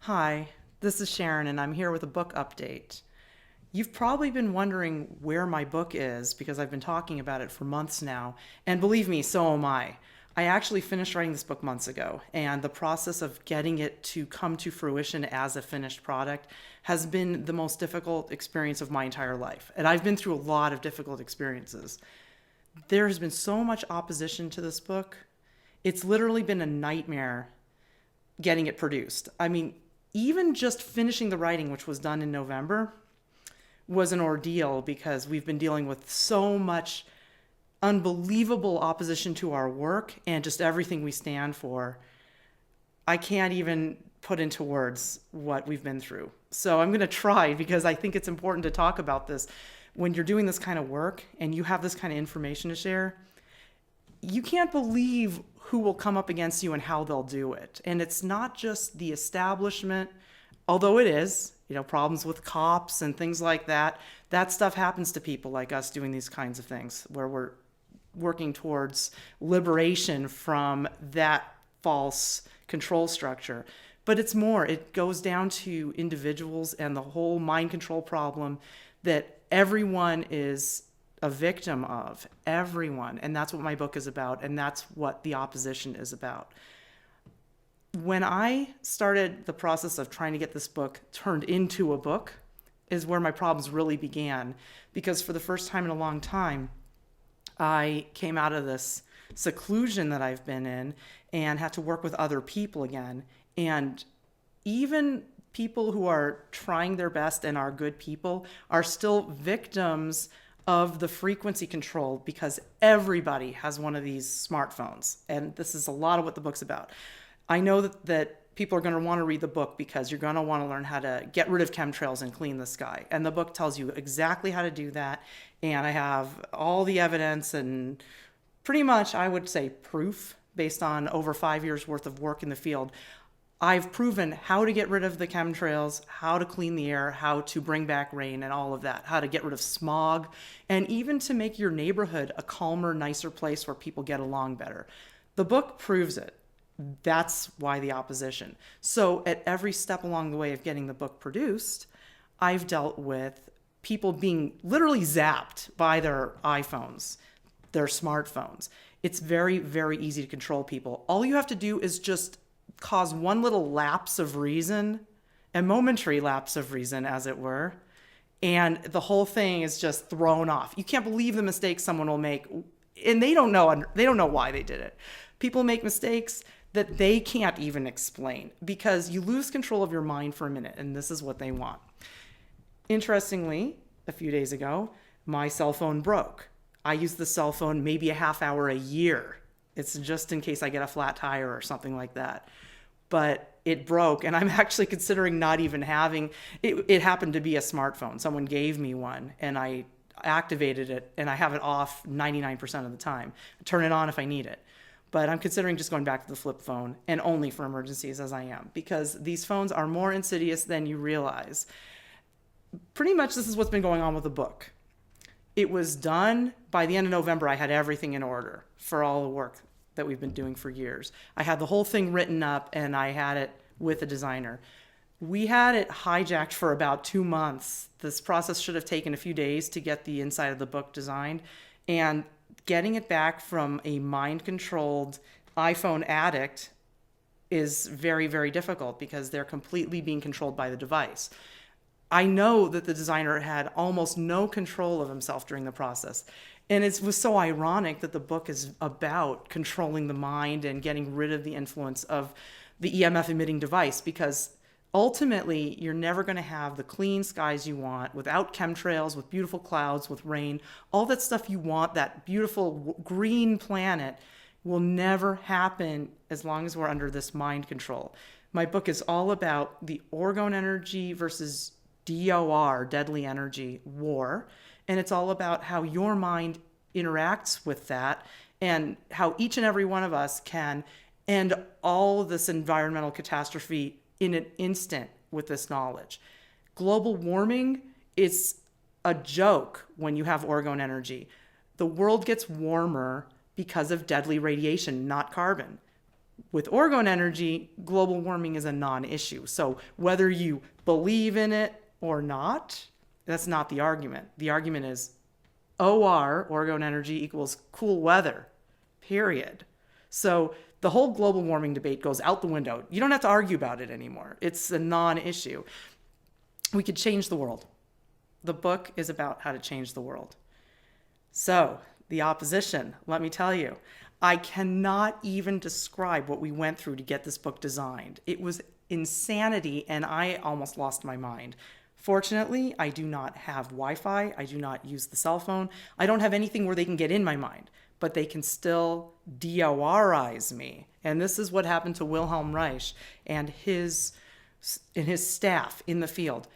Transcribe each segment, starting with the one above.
Hi, this is Sharon, and I'm here with a book update. You've probably been wondering where my book is because I've been talking about it for months now, and believe me, so am I. I actually finished writing this book months ago, and the process of getting it to come to fruition as a finished product has been the most difficult experience of my entire life. And I've been through a lot of difficult experiences. There has been so much opposition to this book. It's literally been a nightmare getting it produced. I mean, even just finishing the writing, which was done in November, was an ordeal because we've been dealing with so much unbelievable opposition to our work and just everything we stand for. I can't even put into words what we've been through. So I'm going to try because I think it's important to talk about this. When you're doing this kind of work and you have this kind of information to share, you can't believe who will come up against you and how they'll do it. And it's not just the establishment, although it is, problems with cops and things like that. That stuff happens to people like us doing these kinds of things where we're working towards liberation from that false control structure. But it's more, it goes down to individuals and the whole mind control problem that everyone is a victim of, everyone. And that's what my book is about, and that's what the opposition is about. When I started the process of trying to get this book turned into a book is where my problems really began, because for the first time in a long time, I came out of this seclusion that I've been in and had to work with other people again. And even people who are trying their best and are good people are still victims of the frequency control because everybody has one of these smartphones. And this is a lot of what the book's about. I know that people are going to want to read the book because you're going to want to learn how to get rid of chemtrails and clean the sky. And the book tells you exactly how to do that. And I have all the evidence and pretty much, I would say, proof based on over 5 years worth of work in the field. I've proven how to get rid of the chemtrails, how to clean the air, how to bring back rain and all of that, how to get rid of smog, and even to make your neighborhood a calmer, nicer place where people get along better. The book proves it. That's why the opposition. So at every step along the way of getting the book produced, I've dealt with people being literally zapped by their iPhones, their smartphones. It's very, very easy to control people. All you have to do is just cause one little lapse of reason, a momentary lapse of reason, as it were, and the whole thing is just thrown off. You can't believe the mistakes someone will make, and they don't know why they did it. People make mistakes that they can't even explain because you lose control of your mind for a minute, and this is what they want. Interestingly, a few days ago, my cell phone broke. I use the cell phone maybe a half hour a year. It's just in case I get a flat tire or something like that. But it broke, and I'm actually considering not even having it. It happened to be a smartphone. Someone gave me one, and I activated it, and I have it off 99% of the time. I turn it on if I need it. But I'm considering just going back to the flip phone, and only for emergencies as I am, because these phones are more insidious than you realize. Pretty much this is what's been going on with the book. It was done by the end of November. I had everything in order for all the work that we've been doing for years. I had the whole thing written up and I had it with a designer. We had it hijacked for about 2 months. This process should have taken a few days to get the inside of the book designed, and getting it back from a mind-controlled iPhone addict is very, very difficult because they're completely being controlled by the device. I know that the designer had almost no control of himself during the process. And it was so ironic that the book is about controlling the mind and getting rid of the influence of the EMF emitting device, because ultimately you're never going to have the clean skies you want without chemtrails, with beautiful clouds, with rain. All that stuff you want, that beautiful green planet, will never happen as long as we're under this mind control. My book is all about the orgone energy versus DOR, deadly energy war. And it's all about how your mind interacts with that and how each and every one of us can end all of this environmental catastrophe in an instant with this knowledge. Global warming is a joke when you have orgone energy. The world gets warmer because of deadly radiation, not carbon. With orgone energy, global warming is a non-issue. So whether you believe in it or not, that's not the argument. The argument is OR, orgone energy, equals cool weather, period. So the whole global warming debate goes out the window. You don't have to argue about it anymore. It's a non-issue. We could change the world. The book is about how to change the world. So the opposition, let me tell you, I cannot even describe what we went through to get this book designed. It was insanity, and I almost lost my mind. Fortunately, I do not have Wi-Fi. I do not use the cell phone. I don't have anything where they can get in my mind, but they can still DORize me. And this is what happened to Wilhelm Reich and his staff in the field.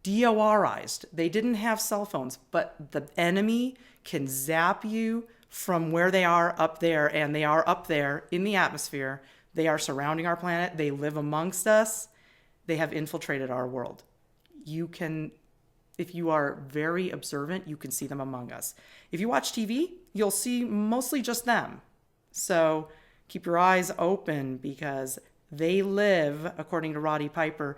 DORized. They didn't have cell phones, but the enemy can zap you from where they are up there, and they are up there in the atmosphere. They are surrounding our planet. They live amongst us. They have infiltrated our world. You can, if you are very observant, you can see them among us. If you watch TV, you'll see mostly just them. So keep your eyes open, because They Live, according to Roddy Piper,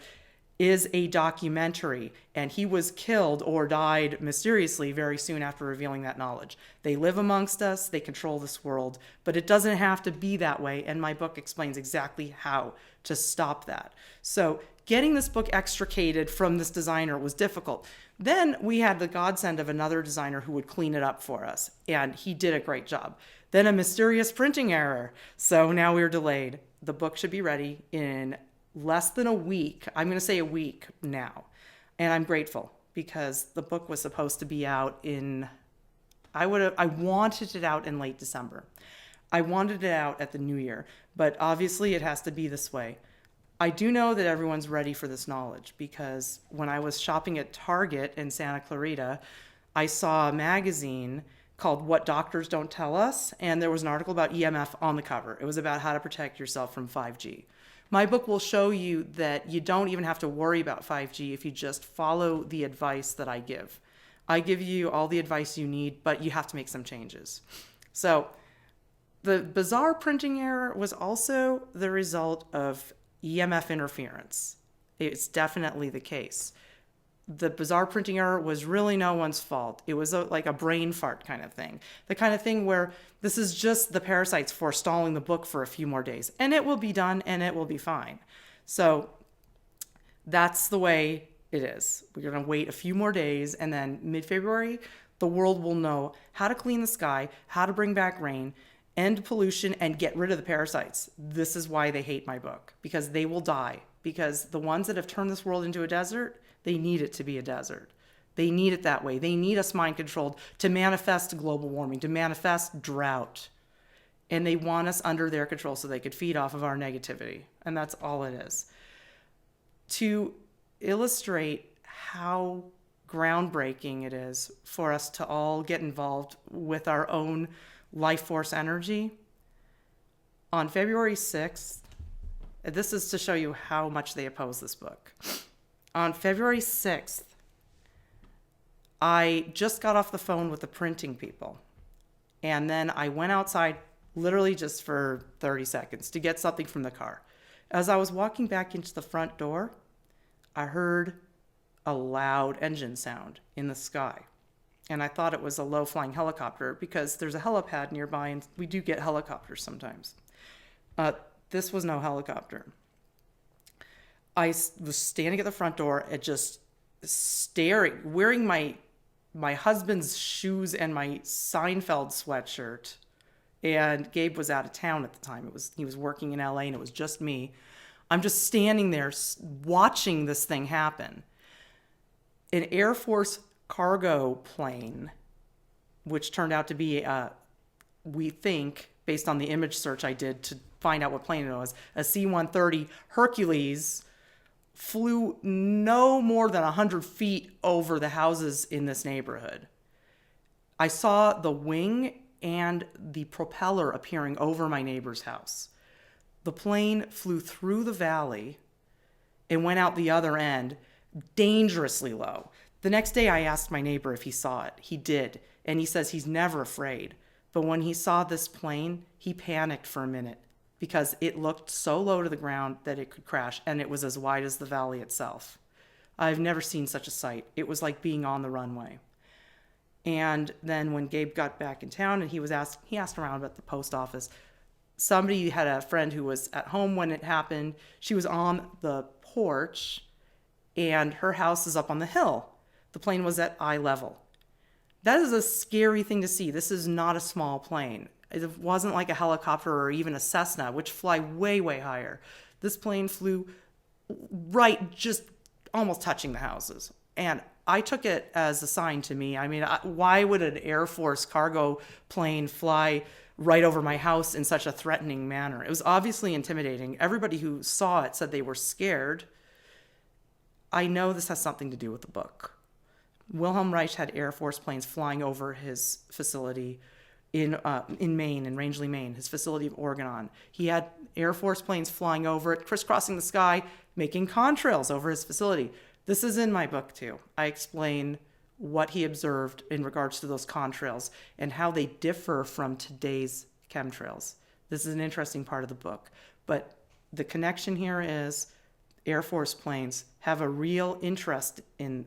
is a documentary, and he was killed or died mysteriously very soon after revealing that knowledge. They live amongst us, they control this world, but it doesn't have to be that way, and my book explains exactly how to stop that. So getting this book extricated from this designer was difficult. Then we had the godsend of another designer who would clean it up for us, and he did a great job. Then a mysterious printing error, so now we're delayed. The book should be ready in less than a week. I'm going to say a week now. And I'm grateful, because the book was supposed to be out in, I wanted it out in late December. I wanted it out at the new year, but obviously it has to be this way. I do know that everyone's ready for this knowledge, because when I was shopping at Target in Santa Clarita, I saw a magazine called What Doctors Don't Tell Us, and there was an article about EMF on the cover. It was about how to protect yourself from 5G. My book will show you that you don't even have to worry about 5G if you just follow the advice that I give. I give you all the advice you need, but you have to make some changes. So the bizarre printing error was also the result of EMF interference. It's definitely the case. The bizarre printing error was really no one's fault. It was like a brain fart kind of thing. The kind of thing where this is just the parasites forestalling the book for a few more days. And it will be done, and it will be fine. So that's the way it is. We're going to wait a few more days, and then mid-February, the world will know how to clean the sky, how to bring back rain, end pollution, and get rid of the parasites. This is why they hate my book, because they will die. Because the ones that have turned this world into a desert, they need it to be a desert. They need it that way. They need us mind-controlled to manifest global warming, to manifest drought. And they want us under their control so they could feed off of our negativity. And that's all it is. To illustrate how groundbreaking it is for us to all get involved with our own life force energy, on February 6th, this is to show you how much they oppose this book. On February 6th, I just got off the phone with the printing people. And then I went outside literally just for 30 seconds to get something from the car. As I was walking back into the front door, I heard a loud engine sound in the sky. And I thought it was a low-flying helicopter, because there's a helipad nearby, and we do get helicopters sometimes. This was no helicopter. I was standing at the front door and just staring, wearing my husband's shoes and my Seinfeld sweatshirt. And Gabe was out of town at the time. He was working in LA, and it was just me. I'm just standing there watching this thing happen. An Air Force cargo plane, which turned out to be, we think, based on the image search I did to find out what plane it was, a C-130 Hercules, flew no more than 100 feet over the houses in this neighborhood. I saw the wing and the propeller appearing over my neighbor's house. The plane flew through the valley and went out the other end, dangerously low. The next day I asked my neighbor if he saw it. He did, and he says he's never afraid. But when he saw this plane, he panicked for a minute. because it looked so low to the ground that it could crash, and it was as wide as the valley itself. I've never seen such a sight. It was like being on the runway. And then when Gabe got back in town and he asked around at the post office. Somebody had a friend who was at home when it happened. She was on the porch and her house is up on the hill. The plane was at eye level. That is a scary thing to see. This is not a small plane. It wasn't like a helicopter or even a Cessna, which fly way, way higher. This plane flew right, just almost touching the houses. And I took it as a sign to me. I mean, why would an Air Force cargo plane fly right over my house in such a threatening manner? It was obviously intimidating. Everybody who saw it said they were scared. I know this has something to do with the book. Wilhelm Reich had Air Force planes flying over his facility in Maine, in Rangeley, Maine, his facility of Oregon. He had Air Force planes flying over it, crisscrossing the sky, making contrails over his facility. This is in my book too. I explain what he observed in regards to those contrails and how they differ from today's chemtrails. This is an interesting part of the book. But the connection here is Air Force planes have a real interest in,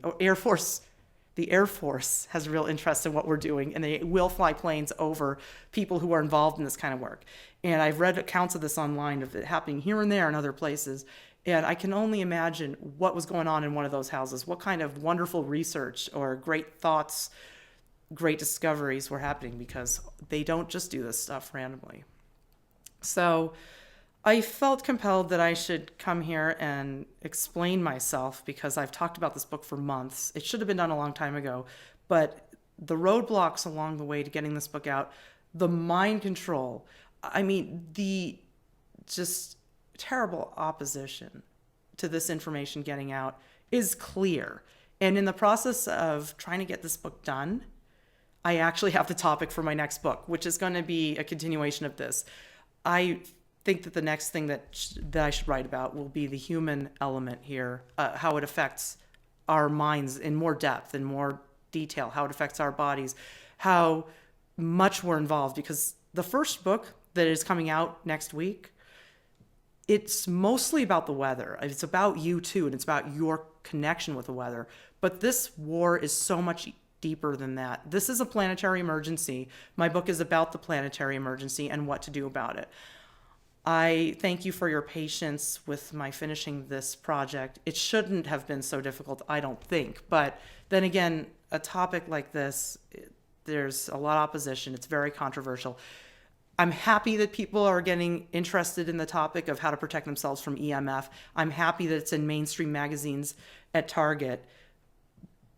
the Air Force has a real interest in what we're doing, and they will fly planes over people who are involved in this kind of work. And I've read accounts of this online, of it happening here and there in other places. And I can only imagine what was going on in one of those houses, what kind of wonderful research or great thoughts, great discoveries were happening, because they don't just do this stuff randomly. So I felt compelled that I should come here and explain myself, because I've talked about this book for months. It should have been done a long time ago, but the roadblocks along the way to getting this book out, the mind control, I mean, the just terrible opposition to this information getting out is clear. And in the process of trying to get this book done, I actually have the topic for my next book, which is going to be a continuation of this. I think that the next thing that I should write about will be the human element here, how it affects our minds in more depth and more detail, how it affects our bodies, how much we're involved. Because the first book that is coming out next week, it's mostly about the weather. It's about you too, and it's about your connection with the weather. But this war is so much deeper than that. This is a planetary emergency. My book is about the planetary emergency and what to do about it. I thank you for your patience with my finishing this project. It shouldn't have been so difficult, I don't think. But then again, a topic like this, there's a lot of opposition. It's very controversial. I'm happy that people are getting interested in the topic of how to protect themselves from EMF. I'm happy that it's in mainstream magazines at Target.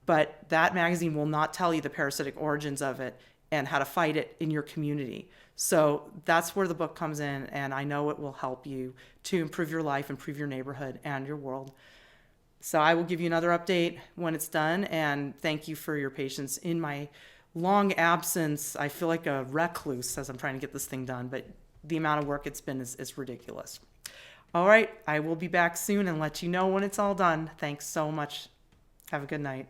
But that magazine will not tell you the parasitic origins of it and how to fight it in your community. So that's where the book comes in, and I know it will help you to improve your life, improve your neighborhood and your world. So I will give you another update when it's done, and thank you for your patience in my long absence. I feel like a recluse as I'm trying to get this thing done, but the amount of work it's been is ridiculous. All right, I will be back soon and let you know when it's all done. Thanks so much. Have a good night.